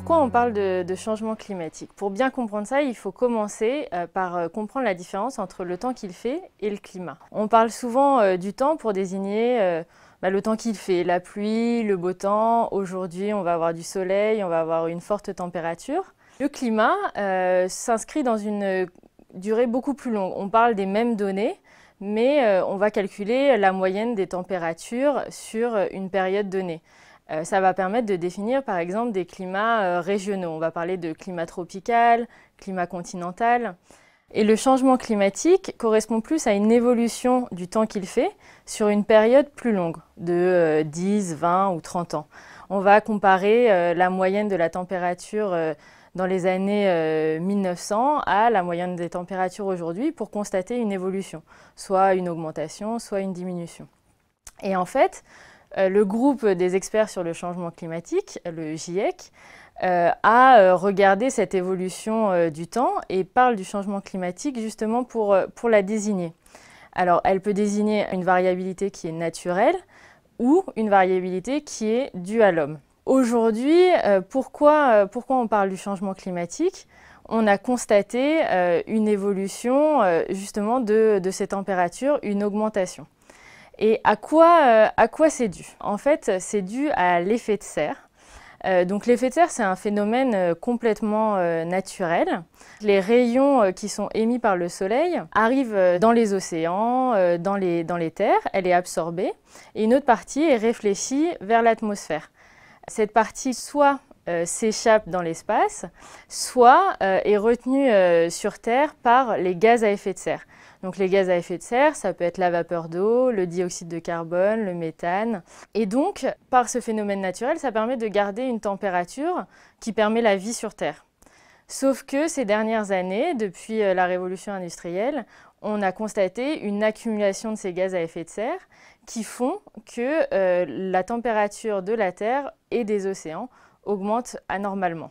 Pourquoi on parle de changement climatique? Pour bien comprendre ça, il faut commencer par comprendre la différence entre le temps qu'il fait et le climat. On parle souvent du temps pour désigner le temps qu'il fait, la pluie, le beau temps. Aujourd'hui, on va avoir du soleil, on va avoir une forte température. Le climat s'inscrit dans une durée beaucoup plus longue. On parle des mêmes données, mais on va calculer la moyenne des températures sur une période donnée. Ça va permettre de définir par exemple des climats régionaux. On va parler de climat tropical, climat continental. Et le changement climatique correspond plus à une évolution du temps qu'il fait sur une période plus longue, de 10, 20 ou 30 ans. On va comparer la moyenne de la température dans les années 1900 à la moyenne des températures aujourd'hui pour constater une évolution, soit une augmentation, soit une diminution. Et en fait, le groupe des experts sur le changement climatique, le GIEC, a regardé cette évolution du temps et parle du changement climatique justement pour la désigner. Alors, elle peut désigner une variabilité qui est naturelle ou une variabilité qui est due à l'homme. Aujourd'hui, pourquoi on parle du changement climatique? On a constaté une évolution justement de ces températures, une augmentation. Et à quoi c'est dû? En fait, c'est dû à l'effet de serre. Donc l'effet de serre, c'est un phénomène complètement naturel. Les rayons qui sont émis par le soleil arrivent dans les océans, dans les terres, elle est absorbée, et une autre partie est réfléchie vers l'atmosphère. Cette partie soit s'échappe dans l'espace, soit est retenue sur Terre par les gaz à effet de serre. Donc les gaz à effet de serre, ça peut être la vapeur d'eau, le dioxyde de carbone, le méthane. Et donc, par ce phénomène naturel, ça permet de garder une température qui permet la vie sur Terre. Sauf que ces dernières années, depuis la révolution industrielle, on a constaté une accumulation de ces gaz à effet de serre qui font que la température de la Terre et des océans augmente anormalement.